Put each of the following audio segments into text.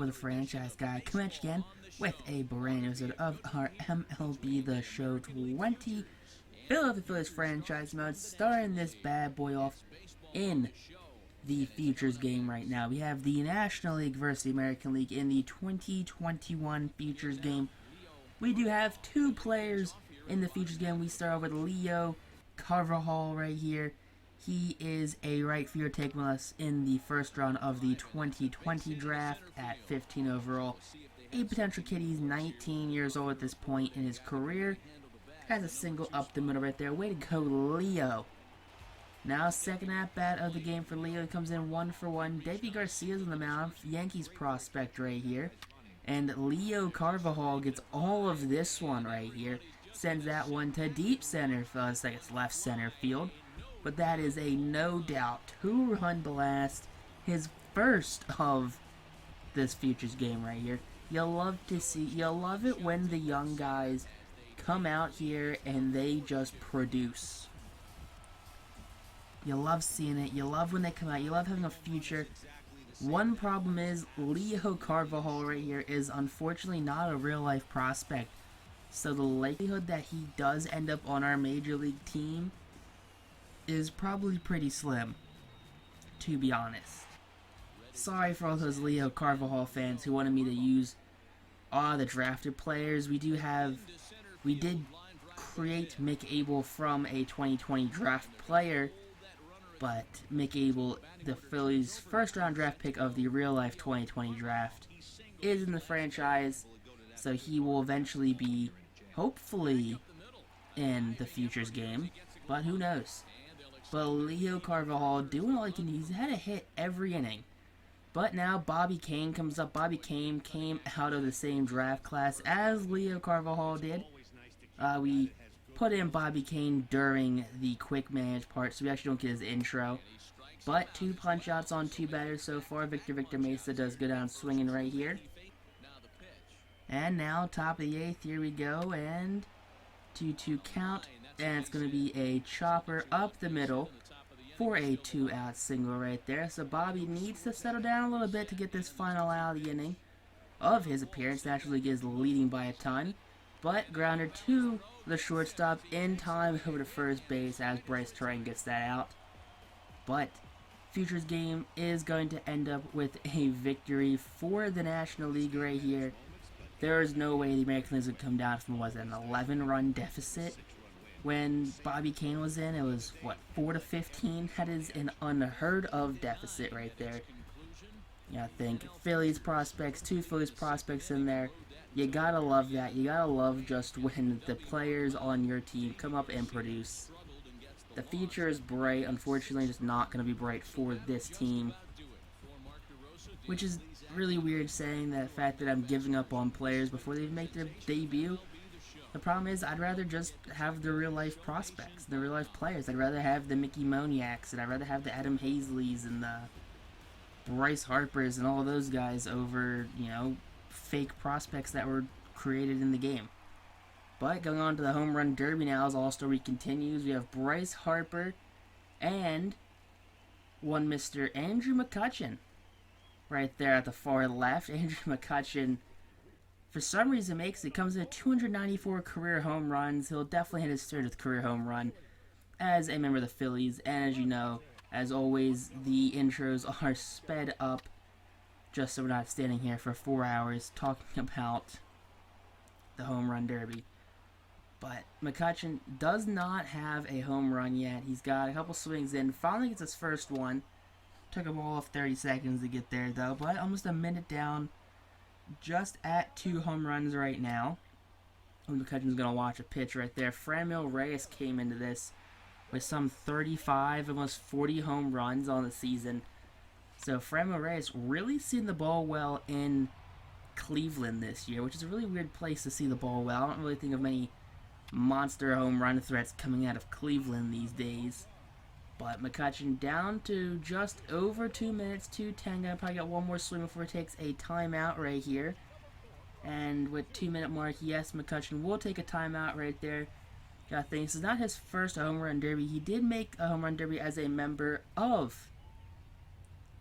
the Franchise Guy, coming at you again with a brand new episode of our MLB The Show 20 Philadelphia Phillies franchise mode, starting this bad boy off in the Futures game right now. We have the National League versus the American League in the 2021 Futures game. We do have two players in the Futures game. We start off with Leo Carvajal right here. He is a right fielder taking us in the first round of the 2020 draft at 15 overall. A potential kid. He's 19 years old at this point in his career. Has a single up the middle right there. Way to go, Leo. Now, second at-bat of the game for Leo. He comes in 1-for-1. Davey Garcia's on the mound. Yankees prospect right here. And Leo Carvajal gets all of this one right here. Sends that one to deep center. Looks like it's left center field. But that is a no doubt two-run blast. His first of this Futures game right here. You'll love it when the young guys come out here and they just produce. You love seeing it. You love when they come out. You love having a future. One problem is Leo Carvajal right here is unfortunately not a real-life prospect. So the likelihood that he does end up on our Major League team is probably pretty slim, to be honest. Sorry for all those Leo Carvajal fans who wanted me to use the drafted players. We did create Mick Abel from a 2020 draft player, but Mick Abel, the Phillies' first round draft pick of the real life 2020 draft, is in the franchise, so he will eventually be, hopefully, in the Futures game, but who knows. But Leo Carvajal doing all he can. He's had a hit every inning. But now Bobby Cain comes up. Bobby Cain came out of the same draft class as Leo Carvajal did. We put in Bobby Cain during the quick manage part, so we actually don't get his intro. But two punch outs on two batters so far. Victor Mesa does go down swinging right here. And now top of the eighth, here we go, and 2-2 count. And it's going to be a chopper up the middle for a two-out single right there. So Bobby needs to settle down a little bit to get this final out of the inning of his appearance. National League is leading by a ton. But grounder to the shortstop in time over to first base as Bryce Harper gets that out. But Futures game is going to end up with a victory for the National League right here. There is no way the American League would come down from, was it, an 11-run deficit? When Bobby Cain was in, it was, 4-15? That is an unheard of deficit right there. Yeah, I think Phillies prospects, two Phillies prospects in there. You gotta love that. You gotta love just when the players on your team come up and produce. The future is bright. Unfortunately, just not going to be bright for this team. Which is really weird saying the fact that I'm giving up on players before they make their debut. The problem is, I'd rather just have the real-life prospects, the real-life players. I'd rather have the Mickey Moniaks, and I'd rather have the Adam Hazleys and the Bryce Harpers and all of those guys over, fake prospects that were created in the game. But going on to the Home Run Derby now as All-Star Week continues. We have Bryce Harper and one Mr. Andrew McCutchen right there at the far left. Andrew McCutchen, for some reason, comes in at 294 career home runs. He'll definitely hit his 30th career home run as a member of the Phillies. And as you know, as always, the intros are sped up just so we're not standing here for 4 hours talking about the Home Run Derby. But McCutchen does not have a home run yet. He's got a couple swings in. Finally gets his first one. Took him all of 30 seconds to get there, though. But almost a minute down. Just at 2 home runs right now. McCutchen's going to watch a pitch right there. Franmil Reyes came into this with some 35, almost 40 home runs on the season. So Franmil Reyes really seen the ball well in Cleveland this year, which is a really weird place to see the ball well. I don't really think of many monster home run threats coming out of Cleveland these days. But McCutchen down to just over 2 minutes, 2:10. Gonna probably get one more swing before he takes a timeout right here. And with 2-minute mark, yes, McCutchen will take a timeout right there. Gotta think, this is not his first home run derby. He did make a home run derby as a member of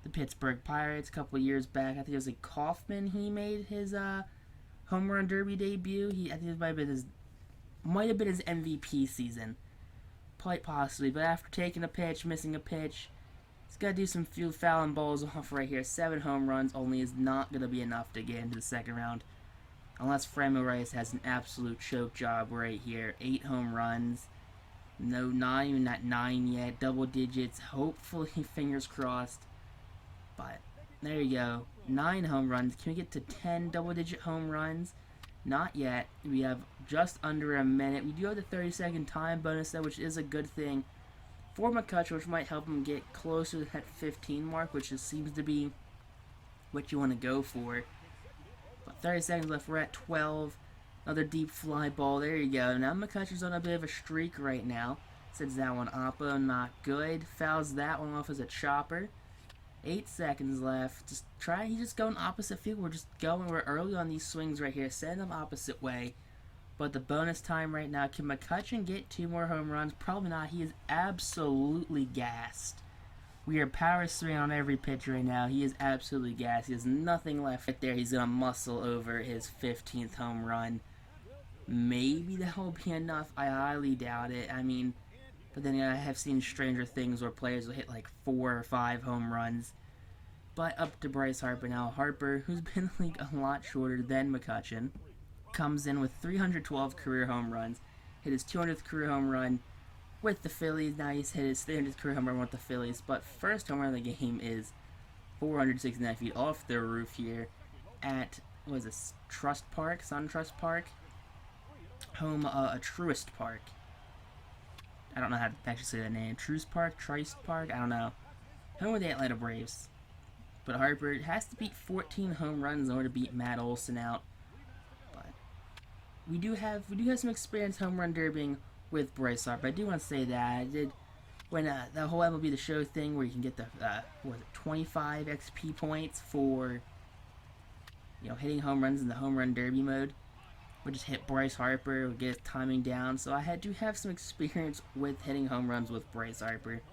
the Pittsburgh Pirates a couple years back. I think it was like Kaufman. He made his home run derby debut. I think it might have been his MVP season, quite possibly. But after taking a pitch, missing a pitch, he's got to do some few fouling balls off right here. 7 home runs only is not going to be enough to get into the second round, unless Freddie Freeman has an absolute choke job right here. 8 home runs. No, not even at 9 yet. Double digits. Hopefully, fingers crossed. But there you go. 9 home runs. Can we get to 10 double-digit home runs? Not yet. We have just under a minute. We do have the 30-second time bonus, though, which is a good thing for McCutchen, which might help him get closer to that 15 mark, which just seems to be what you want to go for. But 30 seconds left. We're at 12. Another deep fly ball. There you go. Now McCutchen's on a bit of a streak right now. Sends that one oppo. Not good. Fouls that one off as a chopper. 8 seconds left. He's just going opposite field. We're early on these swings right here. Send them opposite way. But the bonus time right now. Can McCutchen get 2 more home runs? Probably not. He is absolutely gassed. We are power 3 on every pitch right now. He is absolutely gassed. He has nothing left right there. He's going to muscle over his 15th home run. Maybe that will be enough. I highly doubt it. I mean, but then I have seen stranger things where players will hit like 4 or 5 home runs. But up to Bryce Harper now. Harper, who's been in the league a lot shorter than McCutchen, comes in with 312 career home runs. Hit his 200th career home run with the Phillies. Now he's hit his 300th career home run with the Phillies. But first home run of the game is 469 feet off the roof here at, what is this, SunTrust Park? Home, Truist Park. I don't know how to actually say that name. Truist Park? I don't know. Home with the Atlanta Braves. But Harper has to beat 14 home runs in order to beat Matt Olson out. But we do have some experience home run derbying with Bryce Harper. I do want to say that I did when the whole MLB The Show thing where you can get the 25 XP points for hitting home runs in the home run derby mode. Would just hit Bryce Harper, would get his timing down. So I do have some experience with hitting home runs with Bryce Harper.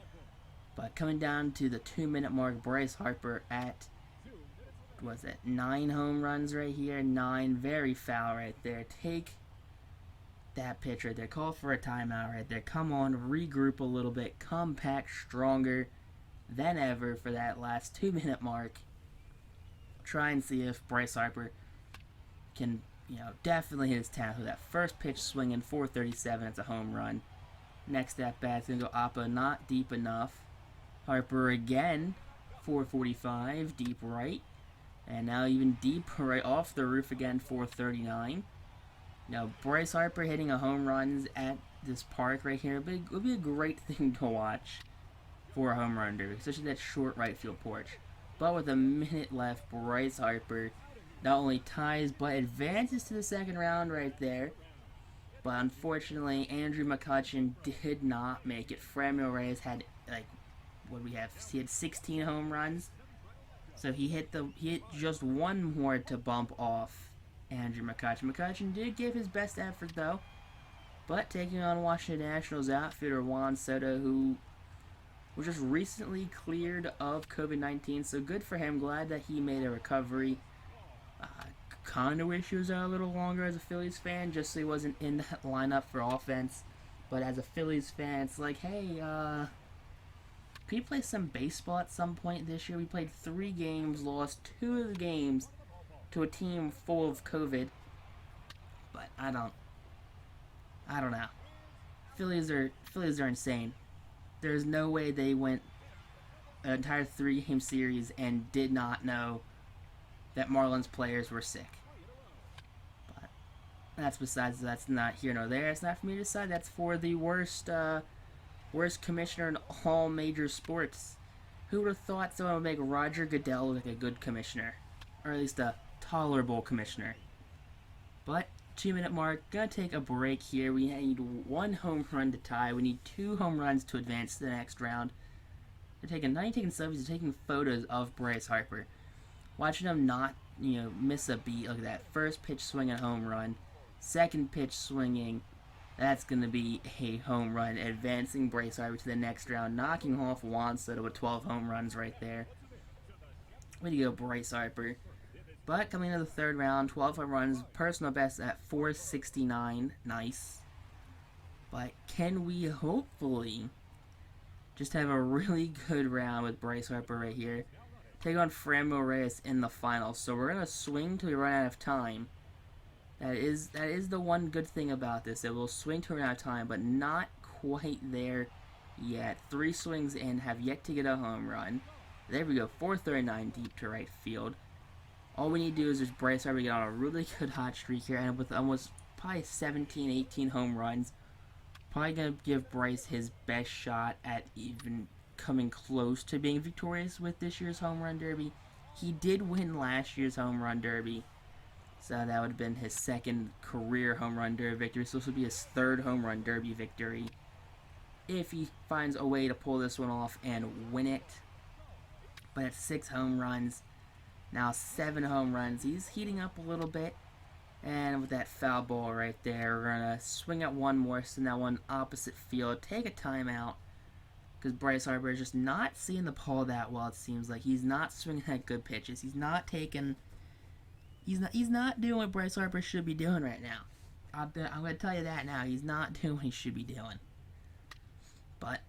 But coming down to the 2-minute mark, Bryce Harper at, 9 home runs right here? 9, very foul right there. Take that pitch right there. Call for a timeout right there. Come on, regroup a little bit. Come back stronger than ever for that last 2-minute mark. Try and see if Bryce Harper can definitely hit his talent with that first pitch swinging, 437. It's a home run. Next at bat, it's going to go oppo, not deep enough. Harper again, 445, deep right. And now even deep right off the roof again, 439. Now, Bryce Harper hitting a home runs at this park right here would be a great thing to watch for a home run derby, especially that short right field porch. But with a minute left, Bryce Harper not only ties, but advances to the second round right there. But unfortunately, Andrew McCutchen did not make it. Freddie Freeman had, he had 16 home runs. So he hit just one more to bump off Andrew McCutchen. McCutchen did give his best effort, though. But taking on Washington Nationals outfielder Juan Soto, who was just recently cleared of COVID-19. So good for him. Glad that he made a recovery. Kind of wish he was out a little longer as a Phillies fan, just so he wasn't in that lineup for offense. But as a Phillies fan, it's like, hey, can we play some baseball at some point this year? We played 3 games, lost 2 of the games to a team full of COVID. But I don't know. Phillies are insane. There's no way they went an entire 3-game series and did not know that Marlins players were sick. But that's not here nor there. It's not for me to decide. That's for the worst commissioner in all major sports. Who would have thought someone would make Roger Goodell look like a good commissioner? Or at least a tolerable commissioner. But 2-minute mark, gonna take a break here. We need 1 home run to tie. We need 2 home runs to advance to the next round. Not taking selfies, they're taking photos of Bryce Harper. Watching him not, miss a beat. Look at that. First pitch swinging, home run. Second pitch swinging. That's going to be a home run. Advancing Bryce Harper to the next round. Knocking off Juan Soto with 12 home runs right there. Way to go, Bryce Harper. But coming into the third round, 12 home runs, personal best at 469. Nice. But can we hopefully just have a really good round with Bryce Harper right here? Take on Franmil Reyes in the finals. So we're going to swing till we run out of time. That is the one good thing about this. It will swing till we run out of time, but not quite there yet. 3 swings in, have yet to get a home run. There we go, 439 deep to right field. All we need to do is just Bryce Harper get on a really good hot streak here, and with almost probably 17, 18 home runs, probably going to give Bryce his best shot at even coming close to being victorious with this year's home run derby. He did win last year's home run derby, so that would have been his second career home run derby victory. So this would be his third home run derby victory if he finds a way to pull this one off and win it. But at 6 home runs, now 7 home runs, he's heating up a little bit. And with that foul ball right there, we're going to swing at one more, send that one opposite field, take a timeout, because Bryce Harper is just not seeing the ball that well, it seems like. He's not swinging at good pitches. He's not taking... He's not doing what Bryce Harper should be doing right now. I'm going to tell you that now. He's not doing what he should be doing. But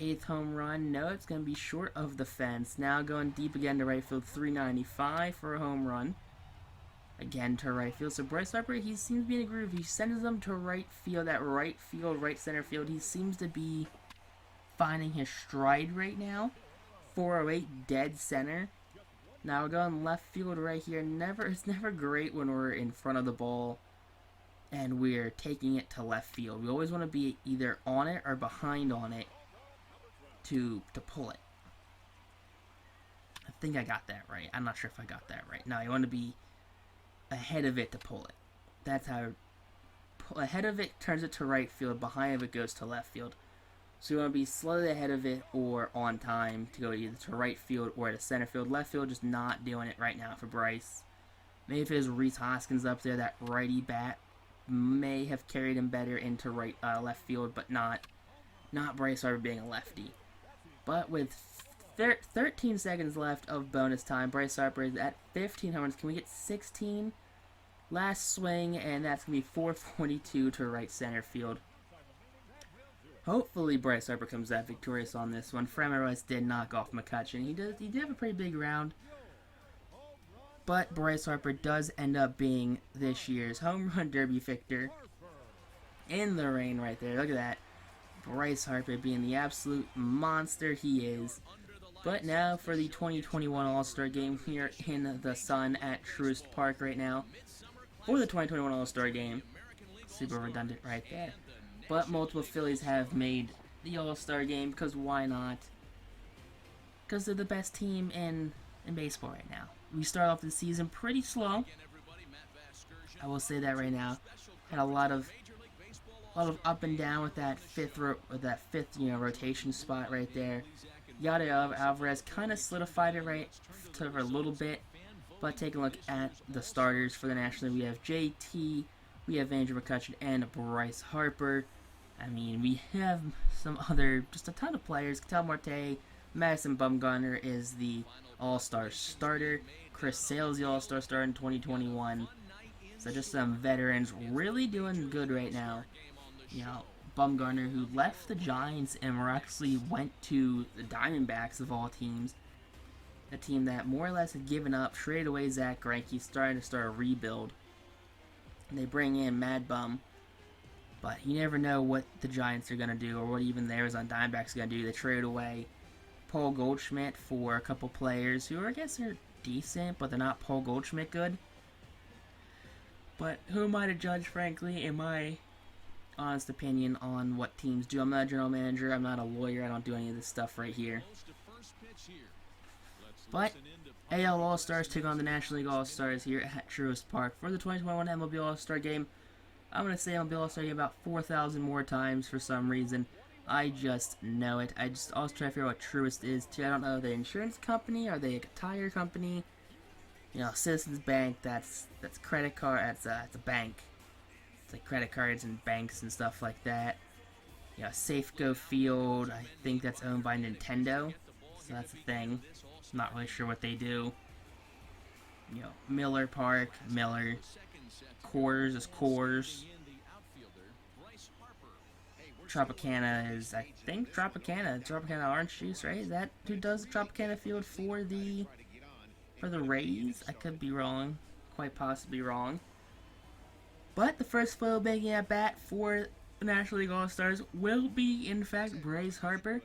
8th home run, no, it's going to be short of the fence. Now going deep again to right field, 395 for a home run. Again to right field. So Bryce Harper, he seems to be in a groove. He sends them to right field, right center field. He seems to be finding his stride right now. 408 dead center. Now we're going left field right here. It's never great when we're in front of the ball and we're taking it to left field. We always want to be either on it or behind on it to pull it. I think I got that right. I'm not sure if I got that right. No, you want to be ahead of it to pull it. That's how ahead of it turns it to right field, behind of it goes to left field. So you want to be slightly ahead of it or on time to go either to right field or to center field. Left field just not doing it right now for Bryce. Maybe if it was Rhys Hoskins up there, that righty bat may have carried him better into left field, but not Bryce Harper being a lefty. But with 13 seconds left of bonus time, Bryce Harper is at 15 home runs. Can we get 16? Last swing, and that's going to be 442 to right center field. Hopefully Bryce Harper comes out victorious on this one. Freddie Freeman did knock off McCutchen. He did have a pretty big round. But Bryce Harper does end up being this year's home run derby victor. In the rain right there. Look at that. Bryce Harper being the absolute monster he is. But now for the 2021 All-Star Game here in the sun at Truist Park right now. For the 2021 All-Star Game. Super redundant right there. But multiple Phillies have made the All-Star Game, because why not? Because they're the best team in baseball right now. We start off the season pretty slow. I will say that right now. Had a lot of up and down with that fifth rotation spot right there. Yada Alvarez kind of solidified it right for a little bit. But take a look at the starters for the National League. We have JT, we have Andrew McCutchen, and Bryce Harper. I mean, we have just a ton of players. Ketel Marte, Madison Bumgarner is the All-Star starter. Chris Sale is the All-Star starter in 2021. So just some veterans really doing good right now. You know, Bumgarner, who left the Giants and miraculously went to the Diamondbacks of all teams. A team that more or less had given up, traded away Zach Greinke, starting to start a rebuild. And they bring in Mad Bum. But you never know what the Giants are going to do or what even the Arizona Diamondbacks are going to do. They traded away Paul Goldschmidt for a couple players who I guess are decent, but they're not Paul Goldschmidt good. But who am I to judge, frankly, in my honest opinion on what teams do? I'm not a general manager. I'm not a lawyer. I don't do any of this stuff right here. But AL All-Stars take on the National League All-Stars here at Truist Park for the 2021 MLB All-Star Game. I'm going to say MLB All-Star Game about 4,000 more times for some reason. I just know it. I just always try to figure out what Truist is, too. I don't know. Are they an insurance company? Are they a tire company? You know, Citizens Bank, that's credit card. That's a bank. It's like credit cards and banks and stuff like that. You know, Safeco Field, I think that's owned by Nintendo. So that's a thing. Not really sure what they do. You know, Miller Park, Miller. Coors is Coors. Tropicana is, I think, Tropicana orange juice, right? Is that who does the Tropicana field for the Rays? I could be wrong, quite possibly wrong. But the first photo making at bat for the National League All-Stars will be, in fact, Bryce Harper.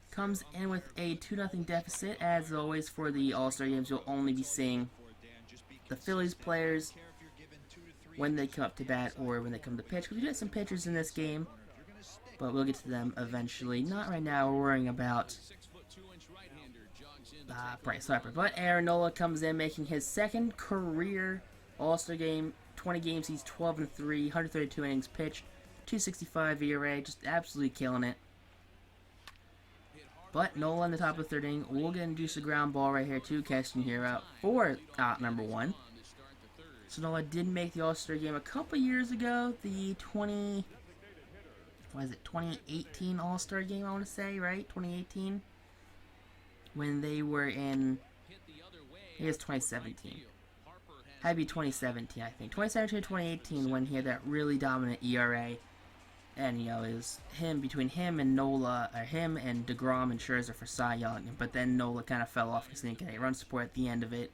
Comes in with a 2-0 deficit. As always, for the All-Star games, you'll only be seeing the Phillies players when they come up to bat or when they come to pitch. Because we do have some pitchers in this game, but we'll get to them eventually. Not right now. We're worrying about Bryce Harper. But Aaron Nola comes in, making his second career All-Star game. 20 games, he's 12-3, 132 innings pitched, 265 ERA, just absolutely killing it. But Nola in the top of the third inning will get induced a ground ball right here to Hector Neris for out number 1. So Nola did make the All-Star game a couple years ago, the 2018 All-Star game, I want to say, right? 2018? When they were in, I guess 2017. Had to be 2017, I think. 2017 or 2018 when he had that really dominant ERA. And, you know, it was between him and Nola, or him and DeGrom and Scherzer for Cy Young. But then Nola kind of fell off because he didn't get a run support at the end of it.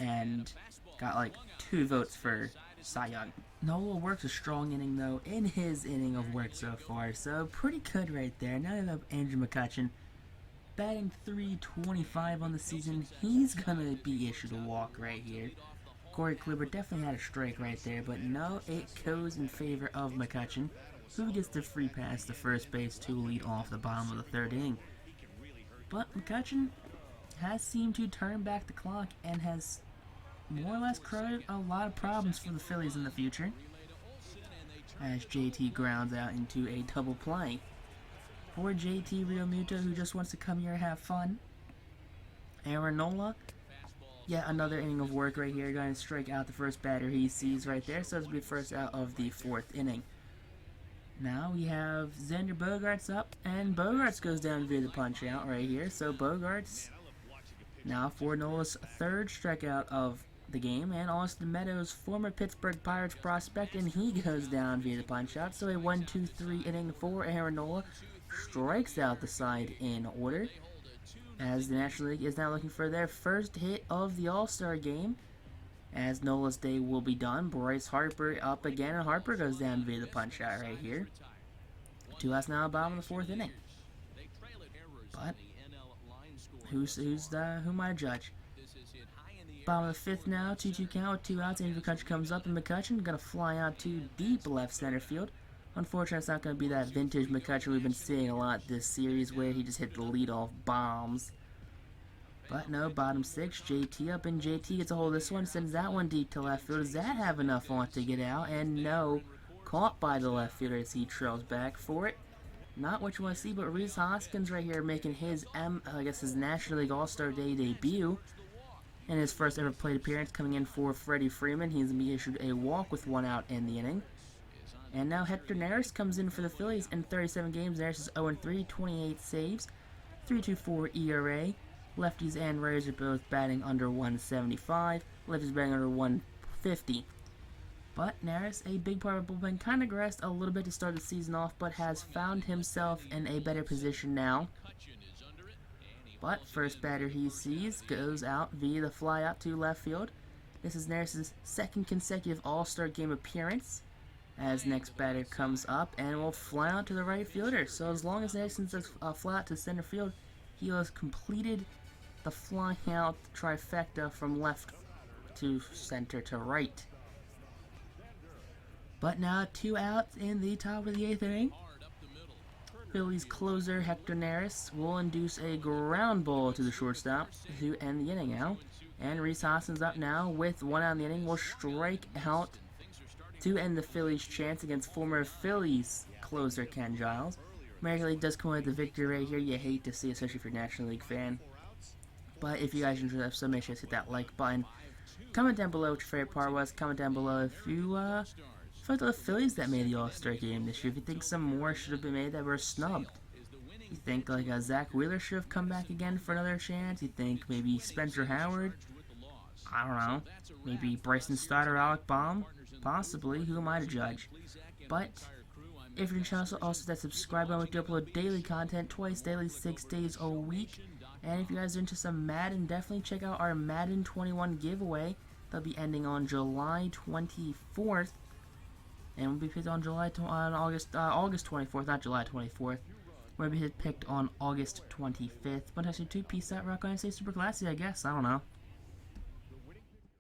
And got like 2 votes for Cy Young. Nola works a strong inning, though, in his inning of work so far. So, pretty good right there. Now we have Andrew McCutchen batting .325 on the season. He's going to be issued a walk right here. Corey Kluber definitely had a strike right there, but no, it goes in favor of McCutchen, who gets the free pass to first base to lead off the bottom of the third inning. But McCutchen has seemed to turn back the clock and has more or less created a lot of problems for the Phillies in the future, as JT grounds out into a double play. Poor JT Realmuto, who just wants to come here and have fun. Aaron Nola, yet another inning of work right here, going to strike out the first batter he sees right there, so it's going to be first out of the 4th inning. Now we have Xander Bogaerts up, and Bogaerts goes down via the punch out right here, so Bogaerts now for Nola's 3rd strikeout of the game, and Austin Meadows, former Pittsburgh Pirates prospect, and he goes down via the punch out, so a 1-2-3 inning for Aaron Nola. Strikes out the side in order, as the National League is now looking for their first hit of the All-Star game, as Nola's day will be done. Bryce Harper up again, and Harper goes down via the punch out right here. 2 outs now, bottom of the 4th inning. But who might judge? Bottom of the 5th now, 2-2 count with 2 outs. Andrew McCutchen comes up, and McCutchen gonna fly out to deep left center field. Unfortunately, it's not going to be that vintage McCutchen we've been seeing a lot this series where he just hit the leadoff bombs. But no, bottom 6, JT up, and JT gets a hold of this one, sends that one deep to left field. Does that have enough on it to get out? And no, caught by the left fielder as he trails back for it. Not what you want to see, but Rhys Hoskins right here making his, his National League All-Star Day debut. In his first ever plate appearance, coming in for Freddie Freeman. He's going to be issued a walk with 1 out in the inning. And now Hector Neris comes in for the Phillies in 37 games. Neris is 0-3, 28 saves, 3.24 ERA. Lefties and righties are both batting under 175. Lefties batting under 150. But Neris, a big part of the bullpen, kind of regressed a little bit to start the season off, but has found himself in a better position now. But first batter he sees goes out via the fly out to left field. This is Neris' 2nd consecutive All-Star game appearance, as next batter comes up and will fly out to the right fielder. So as long as Neris sends a fly out to center field, he has completed the fly out trifecta from left to center to right. But now 2 outs in the top of the 8th inning. Phillies closer Hector Neris will induce a ground ball to the shortstop to end the inning now. And Rhys Hoskins up now with 1 out in the inning will strike out to end the Phillies' chance against former Phillies closer Ken Giles. American League does come away with the victory right here. You hate to see, especially if you're a National League fan. But if you guys enjoyed the episode, make sure to hit that like button. Comment down below what your favorite part was. Comment down below if you thought the Phillies that made the All-Star game this year. If you think some more should have been made that were snubbed. You think like Zach Wheeler should have come back again for another chance? You think maybe Spencer Howard? I don't know. Maybe Bryson Stott or Alec Baum? Possibly. Who am I to judge? But if you're channel, also that subscribe button. We do upload daily content, twice daily, 6 days a week. And if you guys are into some Madden, definitely check out our Madden 21 giveaway. That'll be ending on July 24th, and we'll be picked on August 24th, not July 24th. We'll be picked on August 25th. But actually, peace out, rock on, and stay super classy. I guess I don't know.